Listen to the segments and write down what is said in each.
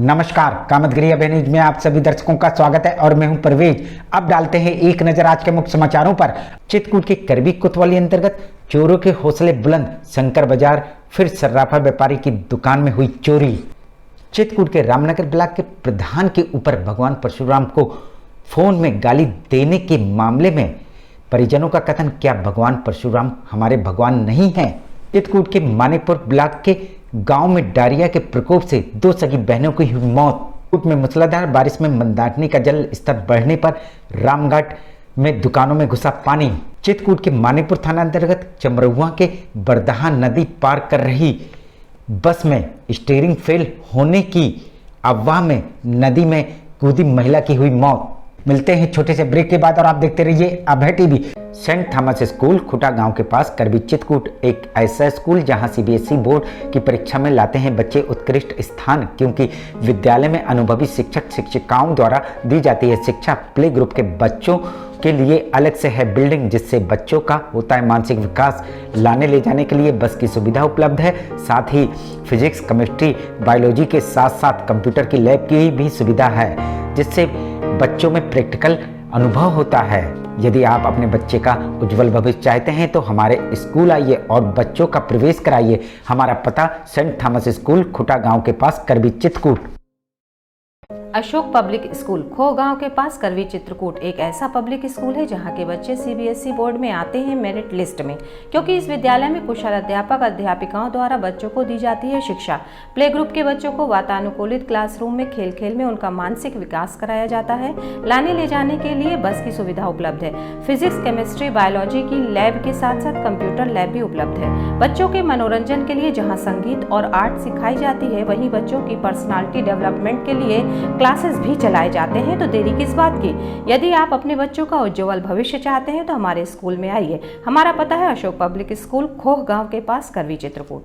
नमस्कार, कामतगिरी अभियान न्यूज में आप सभी दर्शकों का स्वागत है और मैं हूं परवेज। अब डालते हैं एक नजर आज के मुख्य समाचारों पर। चित्रकूट के करबी कोतवाली अंतर्गत चोरों के हौसले बुलंद, शंकर बाजार फिर सर्राफा व्यापारी की दुकान में हुई चोरी। चित्रकूट के रामनगर ब्लॉक के प्रधान के ऊपर भगवान परशुराम को फोन में गाली देने के मामले में परिजनों का कथन, क्या भगवान परशुराम हमारे भगवान नहीं हैं? चित्रकूट के मानेपुर ब्लॉक के गांव में डायरिया के प्रकोप से 2 सगी बहनों की हुई मौत। चित्रकूट में मूसलाधार बारिश में मंदाकिनी का जल स्तर बढ़ने पर रामघाट में दुकानों में घुसा पानी। चित्रकूट के मानेपुर थाना अंतर्गत चमरहुआ के बरदहा नदी पार कर रही बस में स्टीयरिंग फेल होने की अफवाह में नदी में कूदी महिला की हुई मौत। मिलते हैं छोटे से ब्रेक के बाद और आप देखते रहिए Abhay TV. Saint Thomas school खुटा गांव के पास करबी चित्रकूट एक ऐसा स्कूल जहां सीबीएसई बोर्ड की परीक्षा में लाते हैं बच्चे उत्कृष्ट स्थान, क्योंकि विद्यालय में अनुभवी शिक्षक शिक्षिकाओं द्वारा दी जाती है शिक्षा। प्ले ग्रुप के बच्चों के लिए अलग से है बिल्डिंग, जिससे बच्चों का होता है मानसिक विकास। लाने ले जाने के लिए बस की सुविधा उपलब्ध है, साथ ही फिजिक्स, केमिस्ट्री, बायोलॉजी के साथ साथ कंप्यूटर की लैब की भी सुविधा है, जिससे बच्चों में प्रैक्टिकल अनुभव होता है। यदि आप अपने बच्चे का उज्जवल भविष्य चाहते हैं तो हमारे स्कूल आइए और बच्चों का प्रवेश कराइए। हमारा पता सेंट थॉमस स्कूल खुटा गांव के पास करबी चित्रकूट। अशोक पब्लिक स्कूल खो गांव के पास करवी चित्रकूट एक ऐसा पब्लिक स्कूल है जहां के बच्चे सीबीएसई बोर्ड में आते हैं मेरिट लिस्ट में, क्योंकि इस विद्यालय में कुशल अध्यापक अध्यापिकाओं द्वारा बच्चों को दी जाती है शिक्षा। प्ले ग्रुप के बच्चों को वातानुकूलित क्लासरूम में खेल खेल में उनका मानसिक विकास कराया जाता है। लाने ले जाने के लिए बस की सुविधा उपलब्ध है। फिजिक्स, केमिस्ट्री, बायोलॉजी की लैब के साथ साथ कंप्यूटर लैब भी उपलब्ध है। बच्चों के मनोरंजन के लिए जहाँ संगीत और आर्ट सिखाई जाती है, वहीं बच्चों की पर्सनालिटी डेवलपमेंट के लिए क्लासेस भी चलाए जाते हैं। तो देरी किस बात की? यदि आप अपने बच्चों का उज्जवल भविष्य चाहते हैं तो हमारे स्कूल में आइए। हमारा पता है अशोक पब्लिक स्कूल खोह गांव के पास करवी चित्रकूट।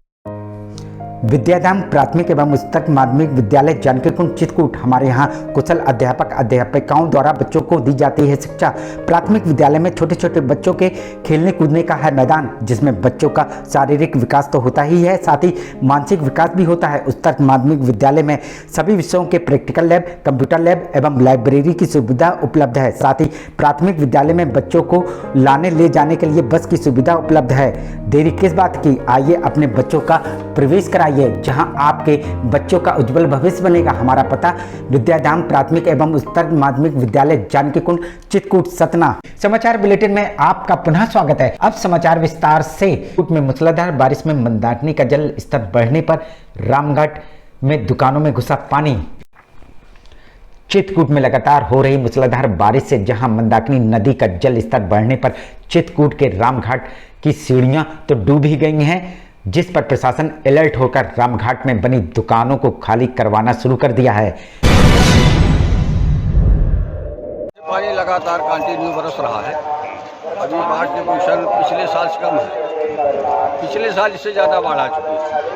विद्याधाम प्राथमिक एवं उच्चतर माध्यमिक विद्यालय जानकी कुंड चित्रकूट। हमारे यहाँ कुशल अध्यापक अध्यापिकाओं द्वारा बच्चों को दी जाती है शिक्षा। प्राथमिक विद्यालय में छोटे छोटे बच्चों के खेलने कूदने का है मैदान, जिसमें बच्चों का शारीरिक विकास तो होता ही है, साथ ही मानसिक विकास भी होता है। उच्चतर माध्यमिक विद्यालय में सभी विषयों के प्रैक्टिकल लैब, कंप्यूटर लैब एवं लाइब्रेरी की सुविधा उपलब्ध है। साथ ही प्राथमिक विद्यालय में बच्चों को लाने ले जाने के लिए बस की सुविधा उपलब्ध है। देरी किस बात की? आइए अपने बच्चों का प्रवेश कराइए, जहां आपके बच्चों का उज्जवल भविष्य बनेगा। हमारा पता विद्याधाम प्राथमिक एवं उच्चतर माध्यमिक विद्यालय जानकी कुंड चित्रकूट सतना। समाचार बुलेटिन में आपका पुनः स्वागत है। अब समाचार विस्तार से। चित्रकूट में मूसलाधार बारिश में मंदाकिनी का जल स्तर बढ़ने पर रामघाट में दुकानों में घुसा पानी। चित्रकूट में लगातार हो रही मूसलाधार बारिश से जहां मंदाकिनी नदी का जल स्तर बढ़ने पर चित्रकूट के रामघाट की सीढ़ियां तो डूब ही गई हैं, जिस पर प्रशासन अलर्ट होकर रामघाट में बनी दुकानों को खाली करवाना शुरू कर दिया है। पानी लगातार कंटिन्यू बरस रहा है। अभी बाढ़ की पोजीशन पिछले साल से कम है। पिछले साल इससे ज़्यादा बाढ़ आ चुकी है।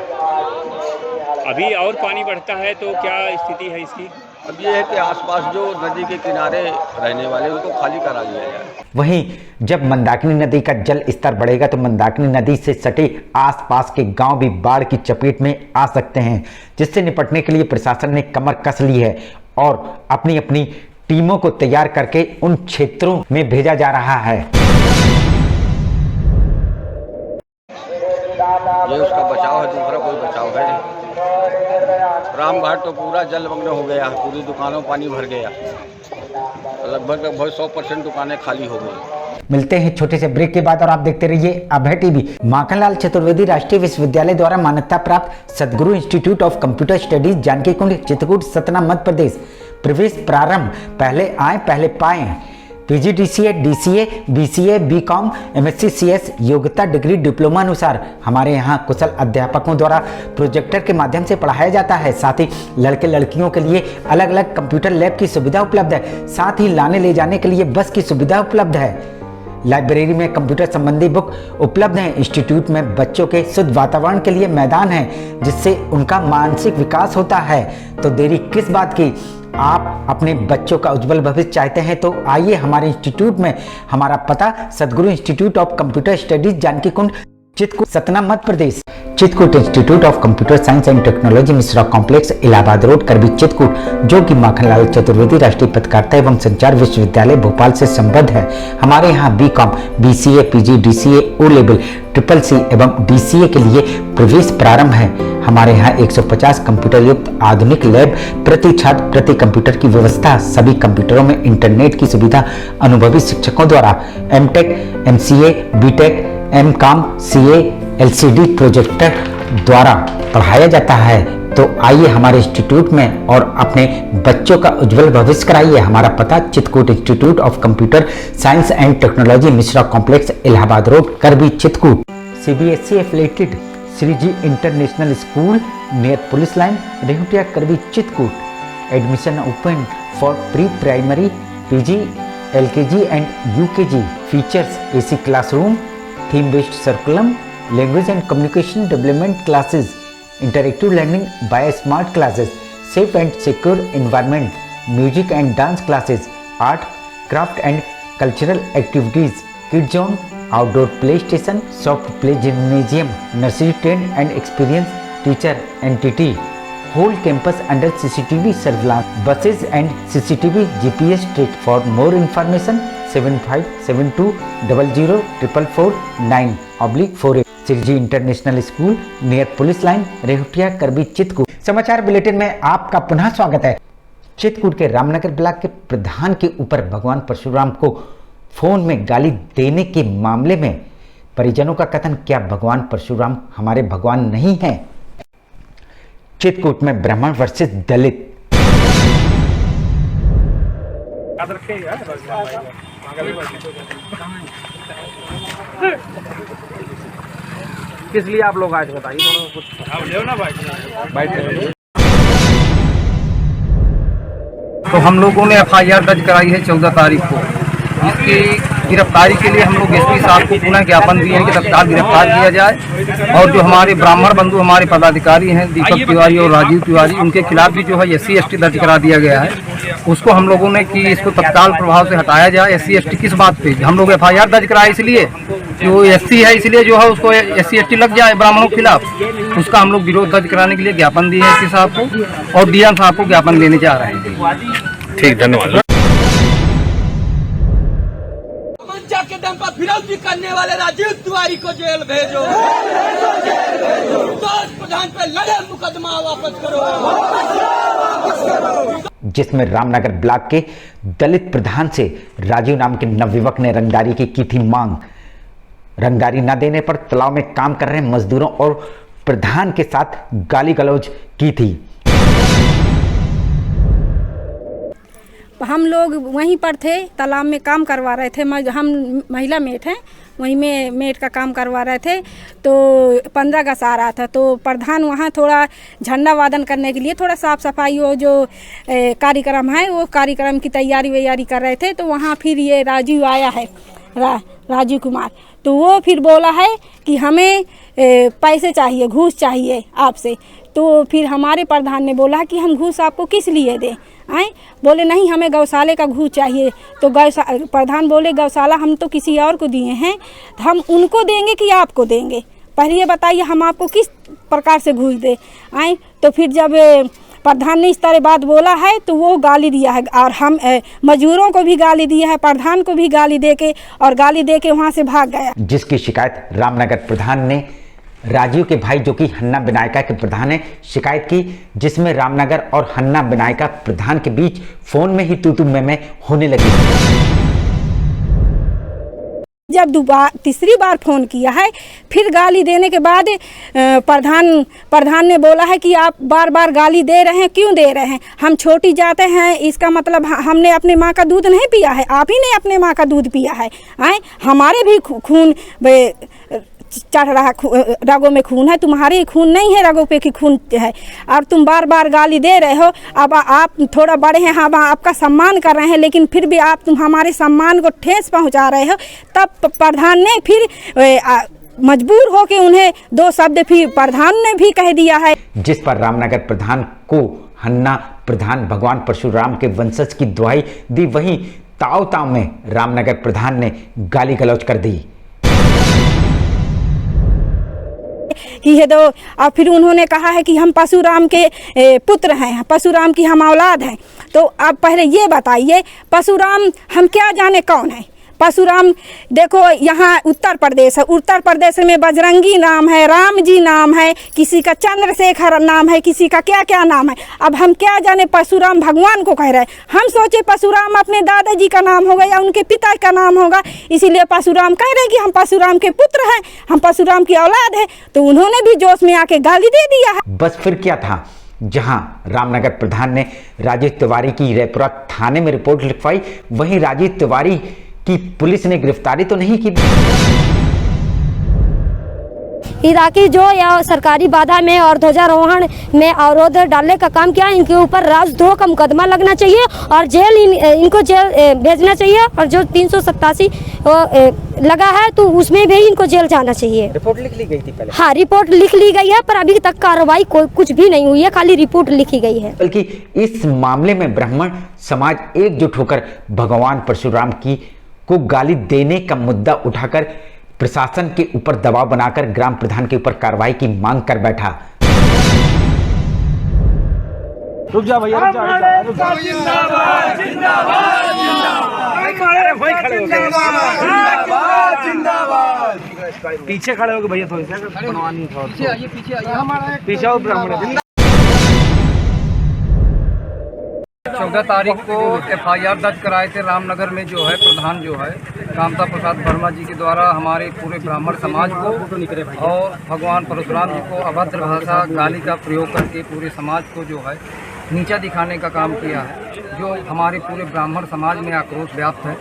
अभी और पानी बढ़ता है तो क्या स्थिति है इसकी? अब ये है कि आसपास जो नदी के किनारे रहने वाले उनको खाली करा लिया जाए। वहीं जब मंदाकिनी नदी का जल स्तर बढ़ेगा तो मंदाकिनी नदी से सटे आसपास के गांव भी बाढ़ की चपेट में आ सकते हैं, जिससे निपटने के लिए प्रशासन ने कमर कस ली है और अपनी अपनी टीमों को तैयार करके उन क्षेत्रों में भेजा जा रहा है। ये उसका बचाव है, दूसरा कोई बचाव है नहीं। रामघाट तो पूरा जलमग्न हो गया, पूरी दुकानों पानी भर गया, लगभग 100% दुकानें खाली हो गई। मिलते हैं छोटे से ब्रेक के बाद और आप देखते रहिए अभय टीवी। माखनलाल चतुर्वेदी राष्ट्रीय विश्वविद्यालय द्वारा मान्यता प्राप्त Sadguru institute of computer studies Janaki Kund Chitrakoot Satna Madhya Pradesh. प्रवेश प्रारंभ। पहले आए पहले पाए। PGDCA, DCA, BCA, BCom, MSc, CS योग्यता डिग्री डिप्लोमा अनुसार हमारे यहाँ कुशल अध्यापकों द्वारा प्रोजेक्टर के माध्यम से पढ़ाया जाता है। साथ ही लड़के लड़कियों के लिए अलग अलग कंप्यूटर लैब की सुविधा उपलब्ध है। साथ ही लाने ले जाने के लिए बस की सुविधा उपलब्ध है। लाइब्रेरी में कंप्यूटर संबंधी बुक उपलब्ध हैं। इंस्टीट्यूट में बच्चों के शुद्ध वातावरण के लिए मैदान है, जिससे उनका मानसिक विकास होता है। तो देरी किस बात की? आप अपने बच्चों का उज्जवल भविष्य चाहते हैं तो आइए हमारे इंस्टीट्यूट में। हमारा पता Sadguru institute of computer studies Janaki Kund Chitrakoot Satna Madhya Pradesh. Chitrakoot institute of computer science and technology Mishra complex Allahabad road करबी चित्रकूट, जो कि माखनलाल चतुर्वेदी राष्ट्रीय पत्रकारिता एवं संचार विश्वविद्यालय भोपाल से संबद्ध है। हमारे यहाँ BCom, BCA, PG, DCA, O level, CCC एवं डीसीए के लिए प्रवेश प्रारंभ है। हमारे यहाँ 150 कंप्यूटर युक्त आधुनिक लैब, प्रति छात्र प्रति कंप्यूटर की व्यवस्था, सभी कंप्यूटरों में इंटरनेट की सुविधा, अनुभवी शिक्षकों द्वारा MTech, MCA, BTech, MCom, CA, LCD projector द्वारा पढ़ाया जाता है। तो आइए हमारे इंस्टीट्यूट में और अपने बच्चों का उज्जवल भविष्य कराइए। हमारा पता Chitrakoot institute of computer science and technology Mishra complex Allahabad road करबी Chitrakoot. CBSE affiliated Shri Ji international school near police line Rehutiya Karwi Chitrakoot. Admission open for pre primary, PG, LKG and UKG. Features AC classroom, theme based curriculum, language and communication development classes, interactive learning by smart classes, safe and secure environment, music and dance classes, art, craft and cultural activities, kids zone, outdoor play station, soft play gymnasium, nursery trained and experienced teacher entity, whole campus under CCTV surveillance, buses and CCTV GPS track. For more information 7572004449/48 Shriji international school near police line Rehutiya Karwi Chitrakoot. समाचार bulletin में आपका पुनः स्वागत है। चित्रकूट के Ramnagar block के प्रधान के ऊपर भगवान परशुराम को फोन में गाली देने के मामले में परिजनों का कथन, क्या भगवान परशुराम हमारे भगवान नहीं हैं? चित्रकूट में ब्राह्मण वर्सेस दलित। किस लिए आप लोग आज बताइए कुछ ना भाई। तो हम लोगों ने FIR दर्ज कराई है 14 तारीख को। इसकी गिरफ्तारी के लिए हम लोग SP साहब को पुनः ज्ञापन दिए हैं कि तत्काल गिरफ्तार किया जाए। और जो हमारे ब्राह्मण बंधु हमारे पदाधिकारी हैं दीपक तिवारी और राजीव तिवारी, उनके खिलाफ भी जो है SC ST दर्ज करा दिया गया है। उसको हम लोगों ने कि इसको तत्काल प्रभाव से हटाया जाए। SC ST किस बात पे? हम लोग FIR दर्ज कराए इसलिए जो SC है, इसलिए जो है उसको SC ST लग जाए ब्राह्मणों के खिलाफ। उसका हम लोग विरोध दर्ज कराने के लिए ज्ञापन दिए हैं SP साहब को और DM साहब को ज्ञापन देने जा रहे हैं। ठीक, धन्यवाद। के दम पर फिरौती करने वाले राजीव तिवारी को जेल भेजो। प्रधान पे लड़े मुकदमा वापस करो। जिसमें रामनगर ब्लॉक के दलित प्रधान से राजीव नाम के नवयुवक ने रंगदारी की थी मांग। रंगदारी न देने पर तालाब में काम कर रहे मजदूरों और प्रधान के साथ गाली गलौज की थी। हम लोग वहीं पर थे, तालाब में काम करवा रहे थे। हम महिला मेट हैं, वहीं में मेट का काम करवा रहे थे। तो 15 अगस्त आ रहा था, तो प्रधान वहाँ थोड़ा झंडा वादन करने के लिए थोड़ा साफ सफाई वो जो कार्यक्रम है वो कार्यक्रम की तैयारी कर रहे थे। तो वहाँ फिर ये राजीव आया है, राजीव कुमार। तो वो फिर बोला है कि हमें पैसे चाहिए, घूस चाहिए आपसे। तो फिर हमारे प्रधान ने बोला कि हम घूस आपको किस लिए दें? आए बोले नहीं, हमें गौशाले का घूस चाहिए। तो प्रधान बोले गौशाला हम तो किसी और को दिए हैं, हम उनको देंगे कि आपको देंगे? पहले ये बताइए हम आपको किस प्रकार से घूस दे? आए तो फिर जब प्रधान ने इस तरह बात बोला है तो वो गाली दिया है और हम मजदूरों को भी गाली दिया है, प्रधान को भी गाली दे के वहाँ से भाग गया। जिसकी शिकायत रामनगर प्रधान ने राजीव के भाई जो कि हन्ना विनायका के प्रधान है शिकायत की, जिसमें रामनगर और हन्ना विनायका प्रधान के बीच फोन में ही तू मैं होने लगी। जब तीसरी बार फोन किया है, फिर गाली देने के बाद प्रधान ने बोला है कि आप बार बार गाली दे रहे हैं, क्यों दे रहे हैं? हम छोटी जाते हैं, इसका मतलब हमने अपने माँ का दूध नहीं पिया है, आप ही ने अपने माँ का दूध पिया है। आए हमारे भी खून चढ़ रहा, रगों में खून है, तुम्हारे खून नहीं है, रगों पे की खून है। और तुम बार बार गाली दे रहे हो। अब आप थोड़ा बड़े हैं, हम आपका सम्मान कर रहे हैं, लेकिन फिर भी तुम हमारे सम्मान को ठेस पहुंचा रहे हो। तब प्रधान ने फिर मजबूर होकर उन्हें 2 शब्द फिर प्रधान ने भी कह दिया है। जिस पर रामनगर प्रधान को हन्ना प्रधान भगवान परशुराम के वंशज की दुहाई दी। वहीं ताव में रामनगर प्रधान ने गाली गलौज कर दी। कि ये दो। और फिर उन्होंने कहा है कि हम परशुराम के पुत्र हैं, परशुराम की हम औलाद हैं। तो आप पहले ये बताइए, परशुराम हम क्या जाने कौन है परशुराम? देखो यहाँ उत्तर प्रदेश है, उत्तर प्रदेश में बजरंगी नाम है, राम जी नाम है, किसी का चंद्रशेखर नाम है, किसी का क्या क्या नाम है। अब हम क्या जाने परशुराम भगवान को कह रहे हैं। हम सोचे परशुराम अपने दादाजी का नाम होगा या उनके पिता का नाम होगा, इसीलिए परशुराम कह रहे हैं कि हम परशुराम के पुत्र हैं, हम परशुराम की औलाद है। तो उन्होंने भी जोश में आके गाली दे दिया है। बस फिर क्या था, जहां रामनगर प्रधान ने राजेश तिवारी की रैपुरा थाने में रिपोर्ट लिखवाई, वहीं राजेश तिवारी की पुलिस ने गिरफ्तारी तो नहीं की। इराकी जो या सरकारी बाधा में और ध्वजारोहण में अवरोध डालने का काम किया, इनके ऊपर राजद्रोह का मुकदमा लगना चाहिए और जेल इनको जेल भेजना चाहिए। और जो 387 लगा है तो उसमें भी इनको जेल जाना चाहिए। रिपोर्ट लिख ली गई थी पहले? हाँ, रिपोर्ट लिख ली गई है, पर अभी तक कार्रवाई कुछ भी नहीं हुई है, खाली रिपोर्ट लिखी गई है। बल्कि इस मामले में ब्राह्मण समाज एकजुट होकर भगवान परशुराम को गाली देने का मुद्दा उठाकर प्रशासन के ऊपर दबाव बनाकर ग्राम प्रधान के ऊपर कार्रवाई की मांग कर बैठा। रुक जा भैया, रुक जा। जिंदाबाद जिंदाबाद जिंदाबाद। पीछे खड़े हो गए भैया, थोड़ी सी बनवानी था। पीछे आओ ब्राह्मण। 14 तारीख को FIR दर्ज कराए थे रामनगर में, जो है प्रधान जो है कामता प्रसाद वर्मा जी के द्वारा हमारे पूरे ब्राह्मण समाज को और भगवान परशुराम जी को अभद्र भाषा गाली का प्रयोग करके पूरे समाज को जो है नीचा दिखाने का काम किया है, जो हमारे पूरे ब्राह्मण समाज में आक्रोश व्याप्त है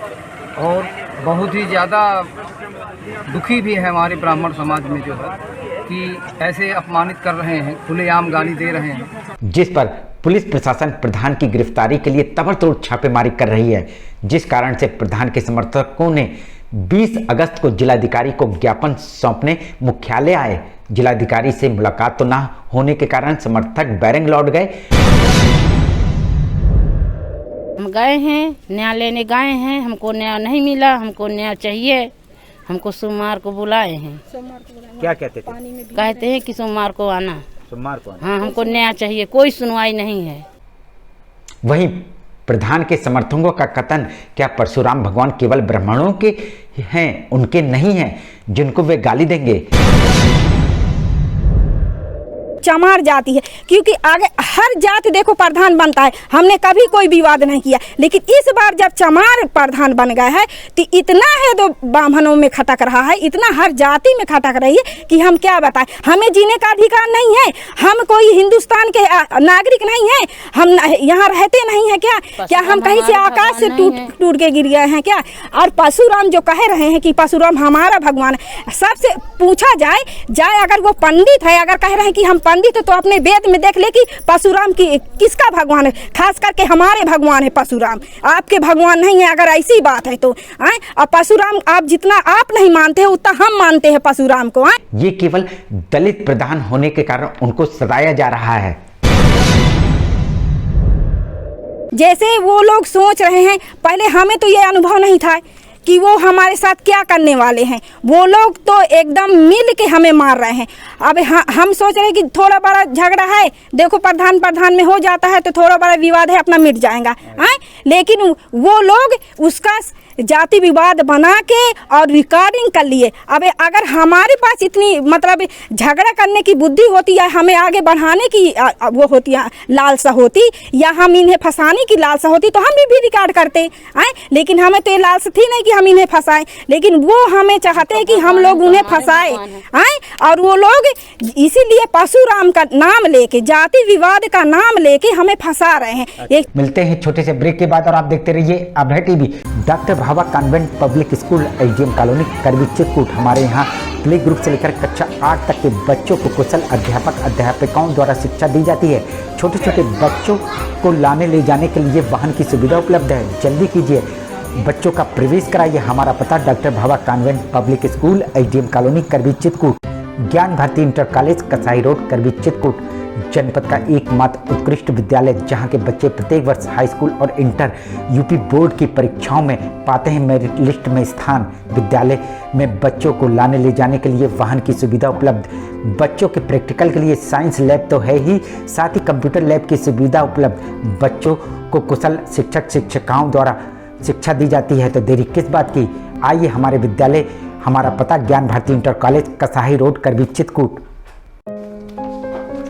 और बहुत ही ज़्यादा दुखी भी है हमारे ब्राह्मण समाज में जो है कि ऐसे अपमानित कर रहे हैं, खुलेआम गाली दे रहे हैं। जिस पर पुलिस प्रशासन प्रधान की गिरफ्तारी के लिए ताबड़तोड़ छापेमारी कर रही है, जिस कारण से प्रधान के समर्थकों ने 20 अगस्त को जिलाधिकारी को ज्ञापन सौंपने मुख्यालय आए। जिलाधिकारी से मुलाकात तो ना होने के कारण समर्थक बैरंग लौट गए। हम गए हैं, न्याय लेने गए हैं, हमको न्याय नहीं मिला, हमको न्याय चाहिए। हमको सोमवार को बुलाए हैं। क्या कहते थे? कहते हैं कि सोमवार को आना। सोमवार को आना? हाँ, हमको न्याय चाहिए, कोई सुनवाई नहीं है। वहीं प्रधान के समर्थकों का कथन, क्या परशुराम भगवान केवल ब्राह्मणों के हैं, उनके नहीं हैं जिनको वे गाली देंगे? चमार जाती है, क्योंकि आगे हर जाति देखो प्रधान बनता है, हमने कभी कोई विवाद नहीं किया, लेकिन इस बार जब चमार प्रधान बन गया है तो इतना है तो ब्राह्मणों में खटक रहा है, इतना हर जाति में खटक रही है कि हम क्या बताएं। हमें जीने का अधिकार नहीं है, हम कोई हिंदुस्तान के नागरिक नहीं है, हम यहाँ रहते नहीं है क्या हम कहीं से आकाश से टूट के गिर गए हैं क्या? और परशुराम जो कह रहे हैं कि परशुराम हमारा भगवान है, सबसे पूछा जाए अगर वो पंडित है, अगर कह रहे हैं कि हम पंडित तो अपने वेद में देख ले कि परशुराम की किसका भगवान है। खास करके हमारे भगवान है परशुराम, आपके भगवान नहीं है। अगर ऐसी बात है तो और परशुराम आप जितना आप नहीं मानते हैं उतना हम मानते हैं परशुराम को। ये केवल दलित प्रधान होने के कारण उनको सताया जा रहा है। जैसे वो लोग सोच रहे हैं, पहले हमें तो ये अनुभव नहीं था कि वो हमारे साथ क्या करने वाले हैं। वो लोग तो एकदम मिल के हमें मार रहे हैं। अब हम सोच रहे हैं कि थोड़ा बड़ा झगड़ा है, देखो प्रधान में हो जाता है तो थोड़ा बड़ा विवाद है अपना मिट जाएगा, लेकिन वो लोग उसका जाति विवाद बना के और रिकॉर्डिंग कर लिए। अब अगर हमारे पास इतनी मतलब झगड़ा करने की बुद्धि होती है, हमें आगे बढ़ाने की वो होती है लालसा होती, या हम इन्हें फंसाने की लालसा होती तो हम भी रिकॉर्ड करते, लेकिन हमें तो ये लालसा थी नहीं कि हम इन्हें फंसाएं, लेकिन वो हमें चाहते हैं कि हम लोग उन्हें फंसाएं, और वो लोग इसीलिए परशुराम का नाम लेके, जाति विवाद का नाम लेके हमें फंसा रहे हैं। मिलते हैं छोटे से ब्रेक के बाद और आप देखते रहिए Abhay TV. Doctor Bhava convent public school SDM colony Karwi Chitrakoot. हमारे यहाँ प्ले ग्रुप से लेकर कक्षा 8 तक के बच्चों को कुशल अध्यापकों द्वारा शिक्षा दी जाती है। छोटे छोटे बच्चों को लाने ले जाने के लिए वाहन की सुविधा उपलब्ध है। जल्दी कीजिए, बच्चों का प्रवेश कराइए। हमारा पता doctor Bhava convent public school SDM colony Karwi Chitrakoot, Gyan Bharti inter college Kasai road Karwi Chitrakoot, जनपद का एकमात्र उत्कृष्ट विद्यालय जहां के बच्चे प्रत्येक वर्ष हाई स्कूल और इंटर यूपी बोर्ड की परीक्षाओं में पाते हैं मेरिट लिस्ट में स्थान। विद्यालय में बच्चों को लाने ले जाने के लिए वाहन की सुविधा उपलब्ध, बच्चों के प्रैक्टिकल के लिए साइंस लैब तो है ही, साथ ही कंप्यूटर लैब की सुविधा उपलब्ध। बच्चों को कुशल शिक्षक शिक्षिकाओं द्वारा शिक्षा दी जाती है, तो देरी किस बात की। आइए हमारे विद्यालय, हमारा पता Gyan Bharti inter college, Kasahi road, करबी, Chitrakoot.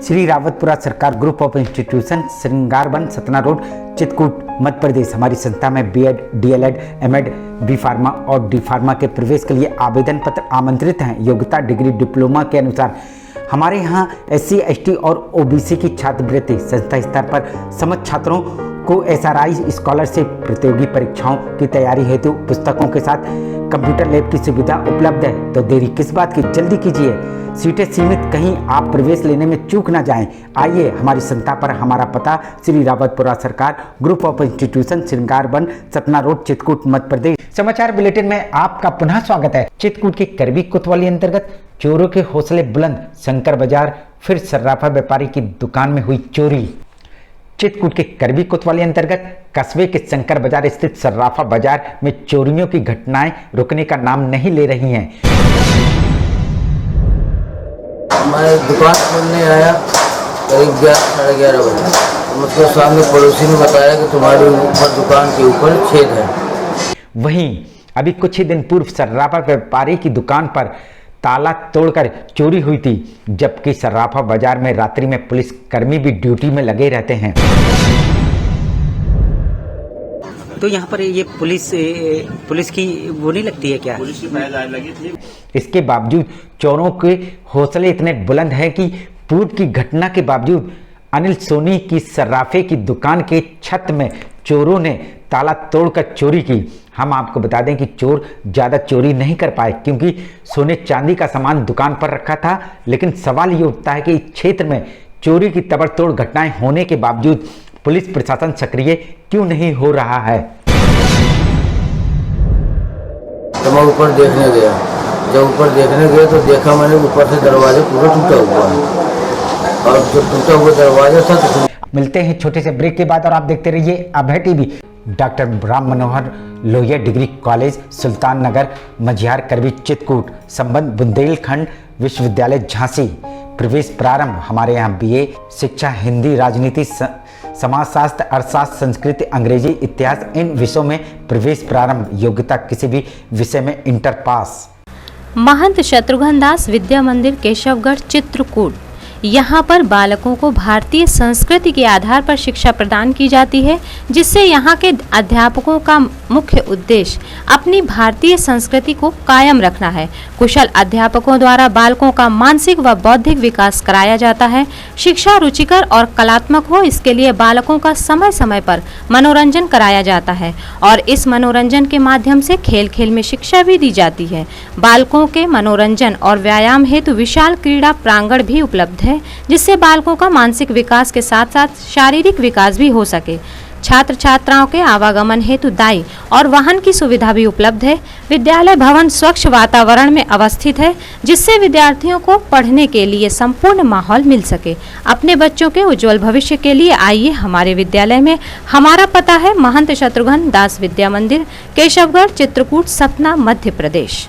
Shri Rawatpura Sarkar group of institution, Shringarvan, Satna road, Chitrakoot, Madhya Pradesh. हमारी संस्था में BEd, DElEd, MEd, B pharma और डी फार्मा के प्रवेश के लिए आवेदन पत्र आमंत्रित हैं। योग्यता डिग्री डिप्लोमा के अनुसार। हमारे यहाँ SC, ST और OBC की छात्रवृत्ति। संस्था स्तर पर समस्त छात्रों को SRI स्कॉलरशिप, प्रतियोगी परीक्षाओं की तैयारी हेतु पुस्तकों के साथ कंप्यूटर लैब की सुविधा उपलब्ध है, तो देरी किस बात की, जल्दी कीजिए। सीटें सीमित, कहीं आप प्रवेश लेने में चूक ना जाएं। आइए हमारी संस्था पर, हमारा पता Shri Rawatpura Sarkar group of institution, Shringarvan, Satna road, Chitrakoot, Madhya Pradesh. समाचार बुलेटिन में आपका पुनः स्वागत है। चित्रकूट के करबी कोतवाली अंतर्गत चोरों के हौसले बुलंद, शंकर बाजार फिर सर्राफा व्यापारी की दुकान में हुई चोरी। चित्रकूट के करबी कोतवाली अंतर्गत कस्बे के शंकर बाजार स्थित सर्राफा बाजार में चोरियों की घटनाएं रुकने का नाम नहीं ले रही हैं। मैं दुकान खोलने आया करीब 11-11:30 बजे, तो मुझको सामने पड़ोसी ने बताया कि तुम्हारी ऊपर दुकान के ऊपर छेद है। वहीं अभी कुछ ही दिन पूर्व सर्राफा व्यापारी की दुकान पर ताला तोड़कर चोरी हुई थी, जबकि सर्राफा बाजार में रात्रि में पुलिस कर्मी भी ड्यूटी में लगे रहते हैं। तो यहाँ पर ये पुलिस की वो नहीं लगती है क्या? पुलिस की पहरेदारी लगी थी। इसके बावजूद चोरों के हौसले इतने बुलंद हैं कि पूर्व की घटना के बावजूद अनिल सोनी की सर्राफे की दुकान के छत में चोरों ने ताला तोड़कर चोरी की। हम आपको बता दें कि चोर ज़्यादा चोरी नहीं कर पाए, क्योंकि सोने चांदी का सामान दुकान पर रखा था। लेकिन सवाल ये उठता है कि इस क्षेत्र में चोरी की तबड़तोड़ घटनाएं होने के बावजूद पुलिस प्रशासन सक्रिय क्यों नहीं हो रहा है। तो मैं ऊपर देखने गया, जब ऊपर देखने गया तो देखा मैंने ऊपर से दरवाजा पूरा टूटा हुआ है, और जो टूटा हुआ दरवाजा था तो मिलते हैं छोटे से ब्रेक के बाद और आप देखते रहिए Abhay TV. Doctor Ram Manohar Lohia degree college, सुल्तान नगर, मझियार, करबी, चित्रकूट। संबंध बुंदेलखंड विश्वविद्यालय झांसी। प्रवेश प्रारंभ। हमारे यहाँ BA शिक्षा, हिंदी, राजनीति, समाजशास्त्र, अर्थशास्त्र, संस्कृत, अंग्रेजी, इतिहास, इन विषयों में प्रवेश प्रारंभ। योग्यता किसी भी विषय में इंटर पास। महंत शत्रुघ्न दास विद्या मंदिर, केशवगढ़, चित्रकूट। यहाँ पर बालकों को भारतीय संस्कृति के आधार पर शिक्षा प्रदान की जाती है, जिससे यहाँ के अध्यापकों का मुख्य उद्देश्य अपनी भारतीय संस्कृति को कायम रखना है। कुशल अध्यापकों द्वारा बालकों का मानसिक व बौद्धिक विकास कराया जाता है। शिक्षा रुचिकर और कलात्मक हो, इसके लिए बालकों का समय समय पर मनोरंजन कराया जाता है, और इस मनोरंजन के माध्यम से खेल खेल में शिक्षा भी दी जाती है। बालकों के मनोरंजन और व्यायाम हेतु विशाल क्रीड़ा प्रांगण भी उपलब्ध है, जिससे बालकों का मानसिक विकास के साथ साथ शारीरिक विकास भी हो सके। छात्र छात्राओं के आवागमन हेतु दाई और वाहन की सुविधा भी उपलब्ध है। विद्यालय भवन स्वच्छ वातावरण में अवस्थित है, जिससे विद्यार्थियों को पढ़ने के लिए संपूर्ण माहौल मिल सके। अपने बच्चों के उज्जवल भविष्य के लिए आइए हमारे विद्यालय में। हमारा पता है महंत शत्रुघ्न दास विद्या मंदिर, केशवगढ़, चित्रकूट, सतना, मध्य प्रदेश।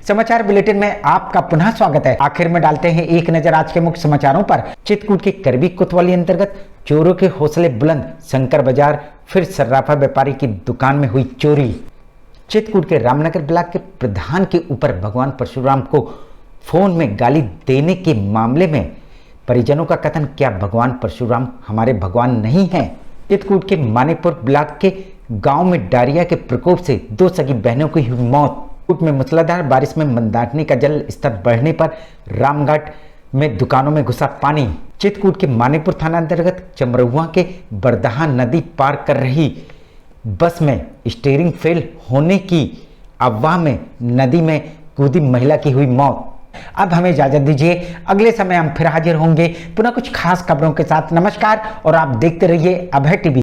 समाचार बुलेटिन में आपका पुनः स्वागत है। आखिर में डालते हैं एक नजर आज के मुख्य समाचारों पर। चित्रकूट के करबी कोतवाली अंतर्गत चोरों के हौसले बुलंद, शंकर बाजार फिर सर्राफा व्यापारी की दुकान में हुई चोरी। चित्रकूट के रामनगर ब्लॉक के प्रधान के ऊपर भगवान परशुराम को फोन में गाली देने के मामले में परिजनों का कथन, क्या भगवान परशुराम हमारे भगवान नहीं हैं? चित्रकूट के मानीपुर ब्लॉक के गांव में डायरिया के प्रकोप से 2 सगी बहनों की हुई मौत। में मूसलाधार बारिश में मंदाकिनी का जल स्तर बढ़ने पर रामघाट में दुकानों में घुसा पानी। चित्रकूट के मानीपुर थाना अंतर्गत चमरहुआ के बरदहा नदी पार कर रही बस में स्टीयरिंग फेल होने की अफवाह में नदी में कूदी महिला की हुई मौत। अब हमें इजाजत दीजिए, अगले समय हम फिर हाजिर होंगे पुनः कुछ खास खबरों के साथ। नमस्कार और आप देखते रहिए अभय टीवी।